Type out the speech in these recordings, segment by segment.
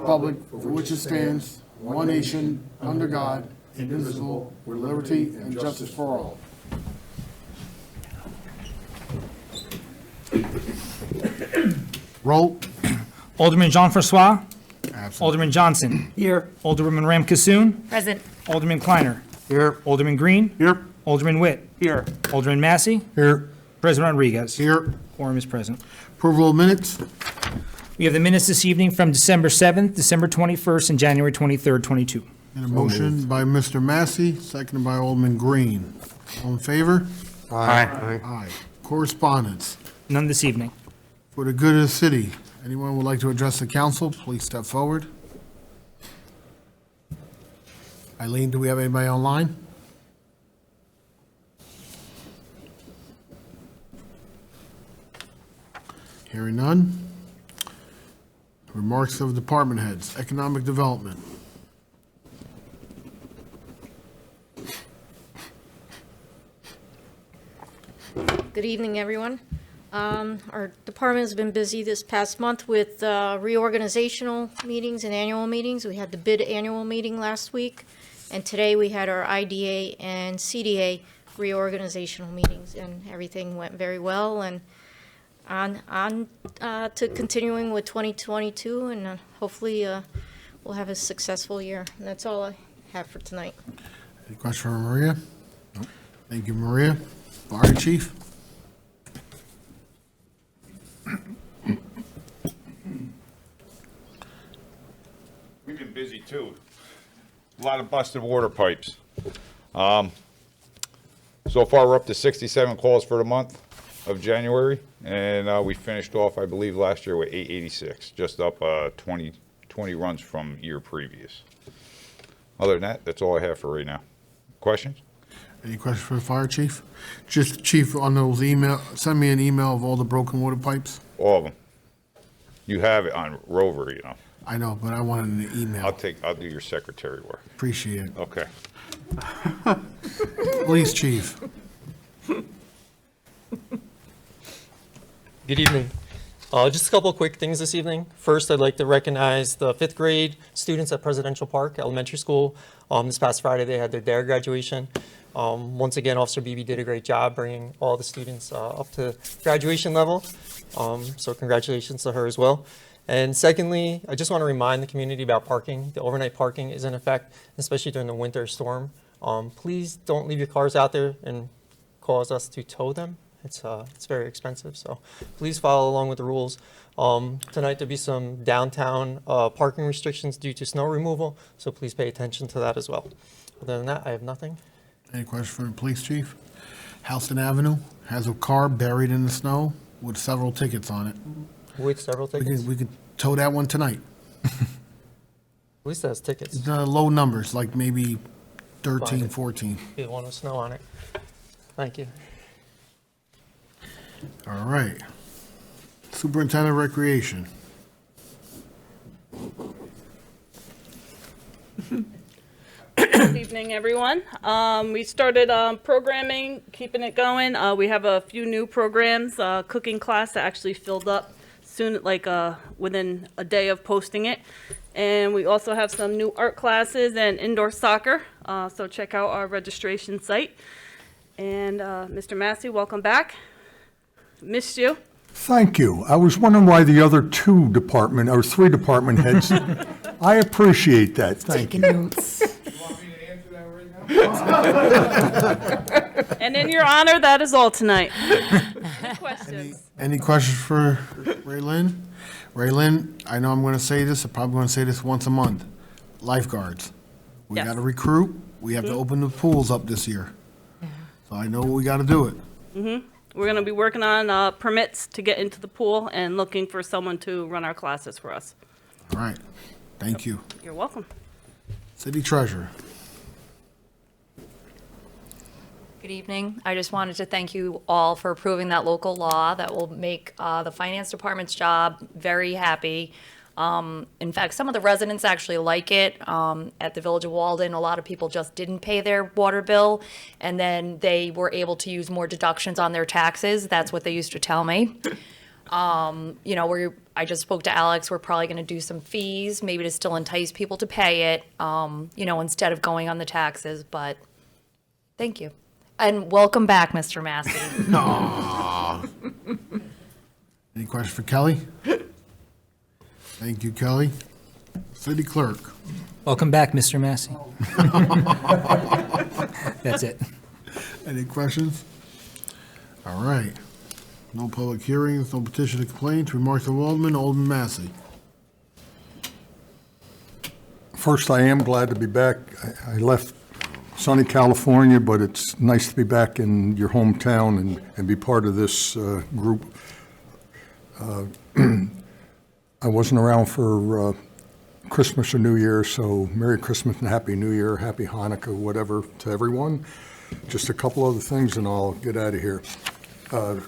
republic for which it stands, one nation, under God, indivisible, with liberty and justice for all. Roll. Alderman Jean-Francois. Absent. Alderman Johnson. Here. Alderwoman Ram-Kasoon. Present. Alderman Kleiner. Here. Alderman Green. Here. Alderman Witt. Here. Alderman Massey. Here. President Rodriguez. Here. Quorum is present. Approval of minutes. We have the minutes this evening from December 7th, December 21st, and January 23rd, 22. And a motion by Mr. Massey, seconded by Alderman Green. All in favor? Aye. Aye. Correspondence. None this evening. For the good of the city, anyone would like to address the council, please step forward. Eileen, do we have anybody online? Hearing none. Remarks of department heads, economic development. Good evening, everyone. Our department has been busy this past month with reorganizational meetings and annual meetings. We had the bid annual meeting last week, and today we had our IDA and CDA reorganizational meetings, and everything went very well. And on to continuing with 2022, and hopefully we'll have a successful year. And that's all I have for tonight. Any question for Maria? No. Thank you, Maria. Fire Chief? We've been busy too. A lot of busted water pipes. So far, we're up to 67 calls for the month of January, and we finished off, I believe, last year with 886, just up 20 runs from year previous. Other than that, that's all I have for right now. Questions? Any questions for the fire chief? Just, chief, on those email, send me an email of all the broken water pipes. All of them. You have it on Rover, you know. I know, but I wanted an email. I'll do your secretary work. Appreciate it. Okay. Police chief. Good evening. Just a couple of quick things this evening. First, I'd like to recognize the 5th grade students at Presidential Park Elementary School. This past Friday, they had their DARE graduation. Once again, Officer Beebe did a great job bringing all the students up to graduation level. So congratulations to her as well. And secondly, I just want to remind the community about parking. The overnight parking is in effect, especially during the winter storm. Please don't leave your cars out there and cause us to tow them. It's very expensive, so please follow along with the rules. Tonight there'll be some downtown parking restrictions due to snow removal, so please pay attention to that as well. Other than that, I have nothing. Any questions for the police chief? Houston Avenue has a car buried in the snow with several tickets on it. With several tickets? We could tow that one tonight. At least it has tickets. It's low numbers, like maybe 13, Fine. 14. If you want to snow on it. Thank you. All right. Superintendent Recreation. Good evening, everyone. We started programming, keeping it going. We have a few new programs. Cooking class that actually filled up soon, like within a day of posting it. And we also have some new art classes and indoor soccer. So check out our registration site. And Mr. Massey, welcome back. Missed you. Thank you. I was wondering why the other 3 department heads. I appreciate that. Thank you. You want me to answer that right now? And in your honor, that is all tonight. Any questions? Any questions for Raylyn? Raylyn, I know I'm going to say this, I'm probably going to say this once a month. Lifeguards. We Yes. got to recruit. We have to open the pools up this year. So I know we got to do it. We're going to be working on permits to get into the pool and looking for someone to run our classes for us. All right. Thank you. You're welcome. City treasurer. Good evening. I just wanted to thank you all for approving that local law that will make the finance department's job very happy. In fact, some of the residents actually like it. At the Village of Walden, a lot of people just didn't pay their water bill, and then they were able to use more deductions on their taxes. That's what they used to tell me. I just spoke to Alex, we're probably going to do some fees, maybe to still entice people to pay it, instead of going on the taxes, but thank you. And welcome back, Mr. Massey. Any questions for Kelly? Thank you, Kelly. City Clerk. Welcome back, Mr. Massey. That's it. Any questions? All right. No public hearings, no petition to complaints, remarks of Alderman, Alderman Massey. First, I am glad to be back. I left sunny California, but it's nice to be back in your hometown and be part of this group. I wasn't around for Christmas or New Year, so Merry Christmas and Happy New Year, Happy Hanukkah, whatever to everyone. Just a couple other things and I'll get out of here.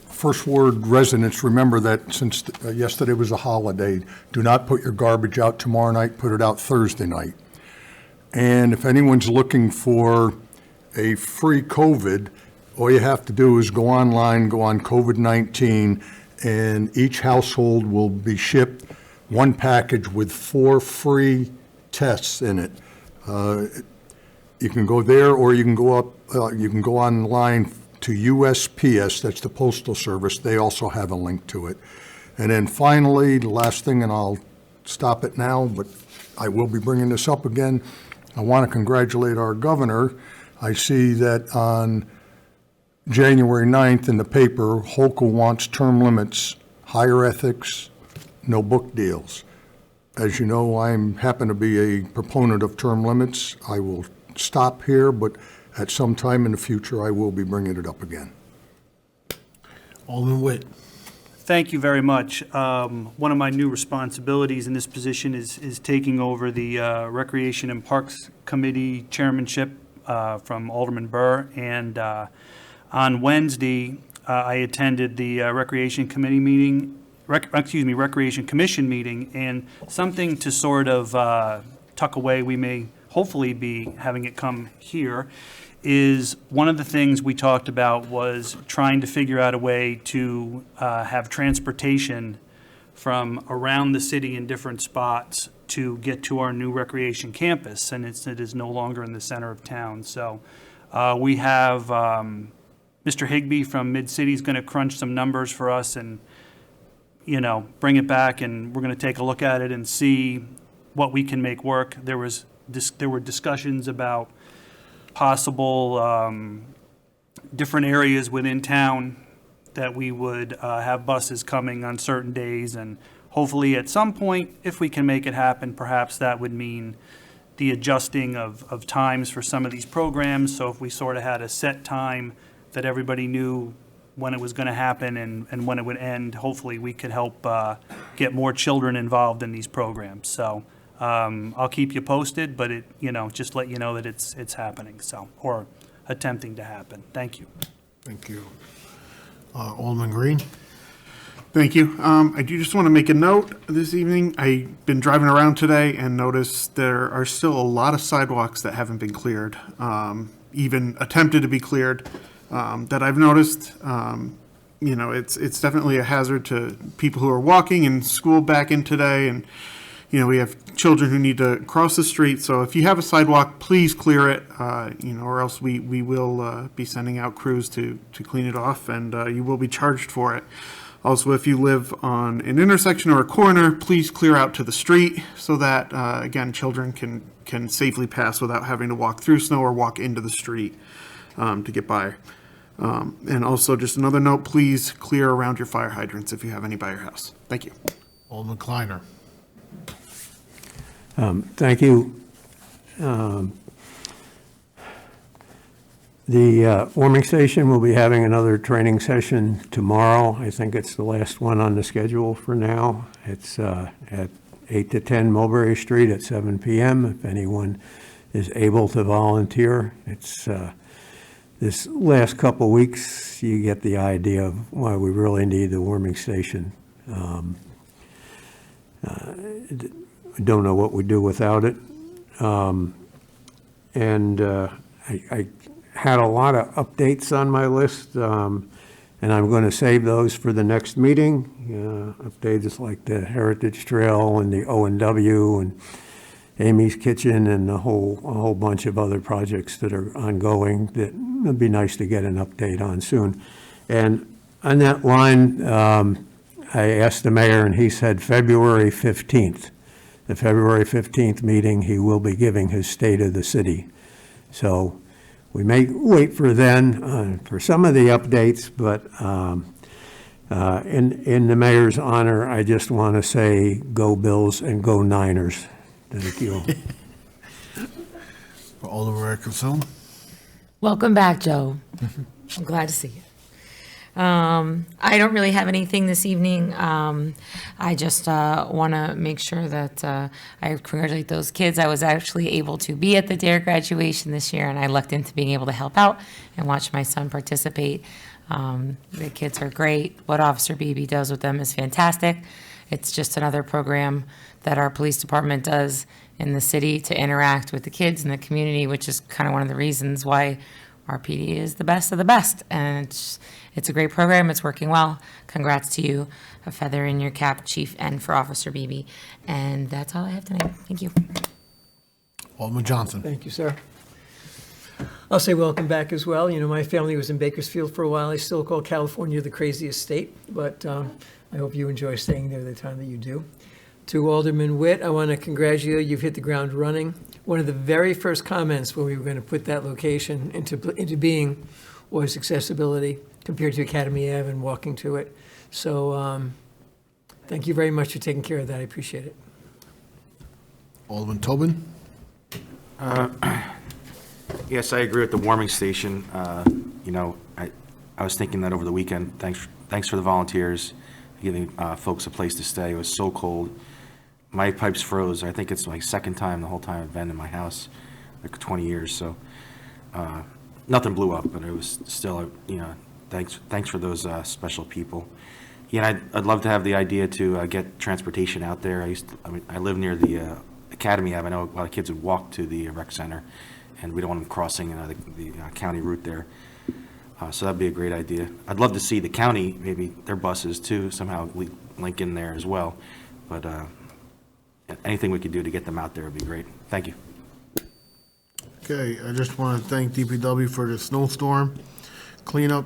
First word, residents, remember that since yesterday was a holiday, do not put your garbage out tomorrow night, put it out Thursday night. And if anyone's looking for a free COVID, all you have to do is go online, go on COVID-19, and each household will be shipped one package with 4 free tests in it. You can go there, or you can go online to USPS, that's the Postal Service. They also have a link to it. And then finally, the last thing, and I'll stop it now, but I will be bringing this up again. I want to congratulate our governor. I see that on January 9th in the paper, Holcomb wants term limits, higher ethics, no book deals. As you know, I happen to be a proponent of term limits. I will stop here, but at some time in the future, I will be bringing it up again. Alderman Witt. Thank you very much. One of my new responsibilities in this position is taking over the Recreation and Parks Committee chairmanship from Alderman Burr. And on Wednesday, I attended the Recreation Commission meeting, and something to sort of tuck away, we may hopefully be having it come here, is one of the things we talked about was trying to figure out a way to have transportation from around the city in different spots to get to our new recreation campus, and it is no longer in the center of town. So we have Mr. Higbee from Mid-City is going to crunch some numbers for us and, bring it back, and we're going to take a look at it and see what we can make work. There were discussions about possible different areas within town that we would have buses coming on certain days, and hopefully at some point, if we can make it happen, perhaps that would mean the adjusting of times for some of these programs. So if we sort of had a set time that everybody knew when it was going to happen and when it would end, hopefully we could help get more children involved in these programs. So I'll keep you posted, but just let you know that it's happening, or attempting to happen. Thank you. Thank you. Alderman Green. Thank you. I do just want to make a note this evening. I've been driving around today and noticed there are still a lot of sidewalks that haven't been cleared, even attempted to be cleared, that I've noticed. It's definitely a hazard to people who are walking and school back in today, and we have children who need to cross the street. So if you have a sidewalk, please clear it, or else we will be sending out crews to clean it off, and you will be charged for it. Also, if you live on an intersection or a corner, please clear out to the street so that, again, children can safely pass without having to walk through snow or walk into the street to get by. And also, just another note, please clear around your fire hydrants if you have any by your house. Thank you. Alderman Kleiner. Thank you. The warming station will be having another training session tomorrow. I think it's the last one on the schedule for now. It's at 8 to 10 Mulberry Street at 7 p.m. if anyone is able to volunteer. It's this last couple weeks, you get the idea of why we really need the warming station. Don't know what we do without it. I had a lot of updates on my list, and I'm going to save those for the next meeting. Updates like the Heritage Trail and the O&W and Amy's Kitchen and a whole bunch of other projects that are ongoing that would be nice to get an update on soon. And on that line, I asked the mayor, and he said February 15th. The February 15th meeting, he will be giving his state of the city. So we may wait for then for some of the updates, but in the mayor's honor, I just want to say go Bills and go Niners. Thank you. Alderman Consume. Welcome back, Joe. I'm glad to see you. I don't really have anything this evening. I just want to make sure that I congratulate those kids. I was actually able to be at the DARE graduation this year, and I lucked into being able to help out and watch my son participate. The kids are great. What Officer Beebe does with them is fantastic. It's just another program that our police department does in the city to interact with the kids in the community, which is kind of one of the reasons why our PD is the best of the best. And it's a great program. It's working well. Congrats to you. A feather in your cap, Chief, and for Officer Beebe. And that's all I have tonight. Thank you. Alderman Johnson. Thank you, sir. I'll say welcome back as well. You know, my family was in Bakersfield for a while. I still call California the craziest state, but I hope you enjoy staying there the time that you do. To Alderman Witt, I want to congratulate you. You've hit the ground running. One of the very first comments when we were going to put that location into being was accessibility compared to Academy Ave and walking to it. So thank you very much for taking care of that. I appreciate it. Alderman Tobin. Yes, I agree with the warming station. You know, I was thinking that over the weekend. Thanks for the volunteers, giving folks a place to stay. It was so cold. My pipes froze. I think it's my second time the whole time I've been in my house, like 20 years. So nothing blew up, but it was still, you know, thanks for those special people. Yeah, I'd love to have the idea to get transportation out there. I live near the Academy Ave. I know a lot of kids would walk to the rec center, and we don't want them crossing the county route there. So that'd be a great idea. I'd love to see the county, maybe their buses too, somehow link in there as well. But anything we could do to get them out there would be great. Thank you. Okay, I just want to thank DPW for the snowstorm cleanup.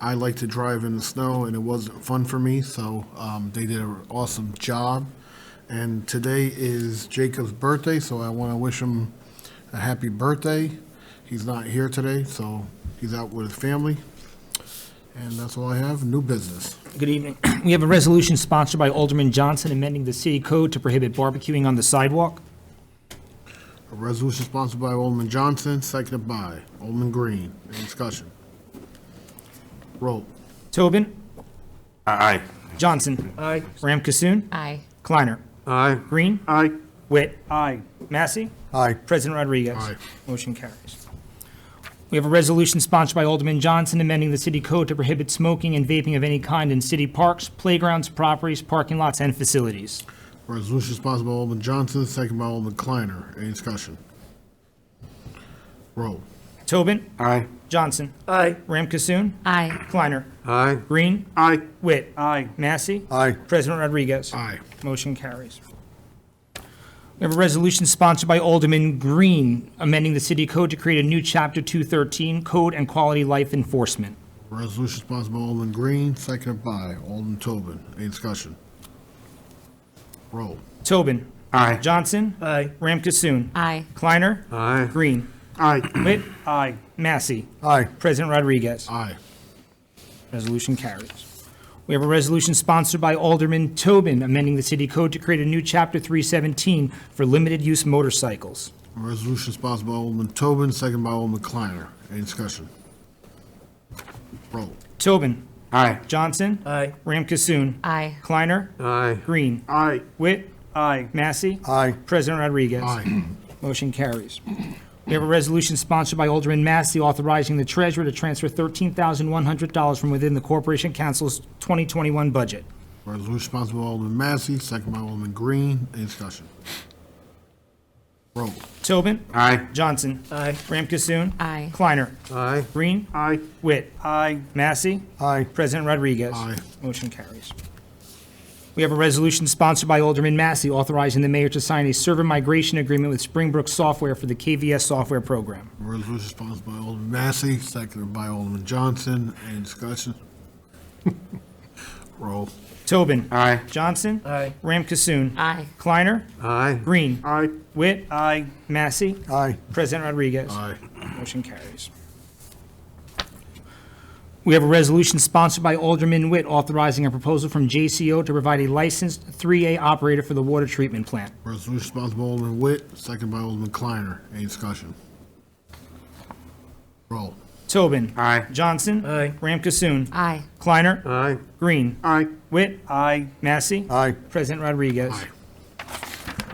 I like to drive in the snow, and it wasn't fun for me, so they did an awesome job. And today is Jacob's birthday, so I want to wish him a happy birthday. He's not here today, so he's out with his family. And that's all I have. New business. Good evening. We have a resolution sponsored by Alderman Johnson amending the city code to prohibit barbecuing on the sidewalk. A resolution sponsored by Alderman Johnson, seconded by Alderman Green. Any discussion? Roll. Tobin, Aye. Johnson, Aye. Ram Kasoon, Aye. Kleiner, Aye. Green, Aye. Witt, Aye. Massey, Aye. President Rodriguez. Aye. Motion carries. We have a resolution sponsored by Alderman Johnson amending the city code to prohibit smoking and vaping of any kind in city parks, playgrounds, properties, parking lots, and facilities. Resolution sponsored by Alderman Johnson, seconded by Alderman Kleiner. Any discussion? Roll. Tobin, Aye. Johnson, Aye. Ram Kasoon, Aye. Kleiner, Aye. Green, Aye. Witt, Aye. Massey, Aye. President Rodriguez. Aye. Motion carries. We have a resolution sponsored by Alderman Green amending the city code to create a new Chapter 213, Code and Quality Life Enforcement. Resolution sponsored by Alderman Green, seconded by Alderman Tobin. Any discussion? Roll. Tobin, Aye. Johnson, Aye. Ram Kasoon, Aye. Kleiner, Aye. Green, Aye. Witt, Aye. Massey, Aye. President Rodriguez. Aye. Resolution carries. We have a resolution sponsored by Alderman Tobin amending the city code to create a new Chapter 317 for limited-use motorcycles. Resolution sponsored by Alderman Tobin, seconded by Alderman Kleiner. Any discussion? Roll. Tobin, Aye. Johnson, Aye. Ram Kasoon, Aye. Kleiner, Aye. Green, Aye. Witt, Aye. Massey, Aye. President Rodriguez. Aye. Motion carries. We have a resolution sponsored by Alderman Massey authorizing the treasurer to transfer $13,100 from within the Corporation Council's 2021 budget. Resolution sponsored by Alderman Massey, seconded by Alderman Green. Any discussion? Roll. Tobin. Aye. Johnson. Aye. Ramkasoon. Aye. Kleiner. Aye. Green. Aye. Witt. Aye. Massey. Aye. President Rodriguez. Aye. Motion carries. We have a resolution sponsored by Alderman Massey authorizing the mayor to sign a server migration agreement with Springbrook Software for the KVS software program. Resolution sponsored by Alderman Massey, seconded by Alderman Johnson. Any discussion? Roll. Tobin. Aye. Johnson. Aye. Ramkasoon. Aye. Kleiner. Aye. Green. Aye. Witt. Aye. Massey. Aye. President Rodriguez. Aye. Motion carries. We have a resolution sponsored by Alderman Witt authorizing a proposal from JCO to provide a licensed 3A operator for the water treatment plant. Resolution sponsored by Alderman Witt, seconded by Alderman Kleiner. Any discussion? Roll. Tobin. Aye. Johnson. Aye. Ramkasoon. Aye. Kleiner. Aye. Green. Aye. Witt. Aye. Massey. Aye. President Rodriguez. Aye.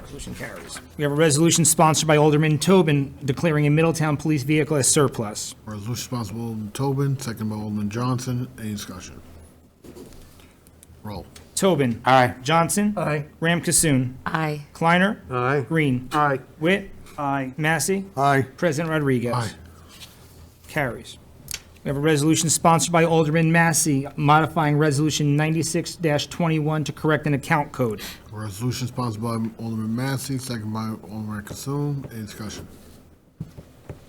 Resolution carries. We have a resolution sponsored by Alderman Tobin declaring a Middletown police vehicle as surplus. Resolution sponsored by Alderman Tobin, seconded by Alderman Johnson. Any discussion? Roll. Tobin. Aye. Johnson. Aye. Ramkasoon. Aye. Kleiner. Aye. Green. Aye. Witt. Aye. Massey. Aye. President Rodriguez. Aye. Carries. We have a resolution sponsored by Alderman Massey modifying Resolution 96-21 to correct an account code. Resolution sponsored by Alderman Massey, seconded by Alderman Kasum. Any discussion?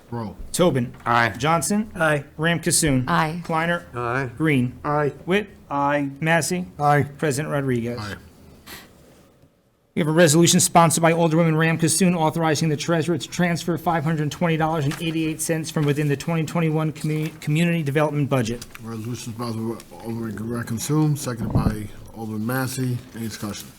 Roll. Tobin. Aye. Johnson. Aye. Ramkasoon. Aye. Kleiner. Aye. Green. Aye. Witt. Aye. Massey. Aye. President Rodriguez. Aye. We have a resolution sponsored by Alderwoman Ramkasoon authorizing the treasurer to transfer $520.88 from within the 2021 community development budget. Resolution sponsored by Alderman Kasum, seconded by Alderman Massey. Any discussion?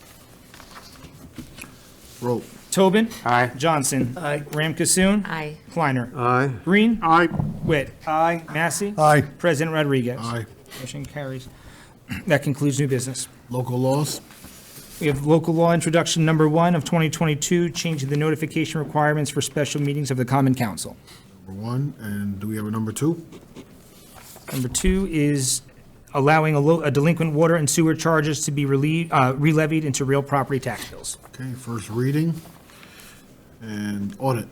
Roll. Tobin. Aye. Johnson. Aye. Ramkasoon. Aye. Kleiner. Aye. Green. Aye. Witt. Aye. Massey. Aye. President Rodriguez. Aye. Motion carries. That concludes new business. Local laws. We have local law introduction number 1 of 2022, changing the notification requirements for special meetings of the Common Council. Number 1, and do we have a number 2? Number 2 is allowing a delinquent water and sewer charges to be re-levied into real property tax bills. Okay, first reading and audit.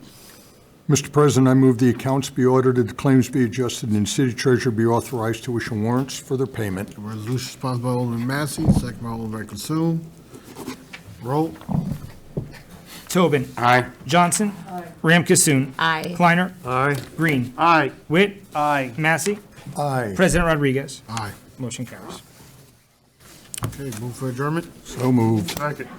Mr. President, I move the accounts be audited, the claims be adjusted, and the city treasurer be authorized to issue warrants for their payment. Resolution sponsored by Alderman Massey, second by Alderman Kasum. Roll. Tobin. Aye. Johnson. Ramkasoon. Aye. Kleiner. Aye. Green. Aye. Witt. Aye. Massey. Aye. President Rodriguez. Aye. Motion carries. Okay, move for adjournment. So moved. Second.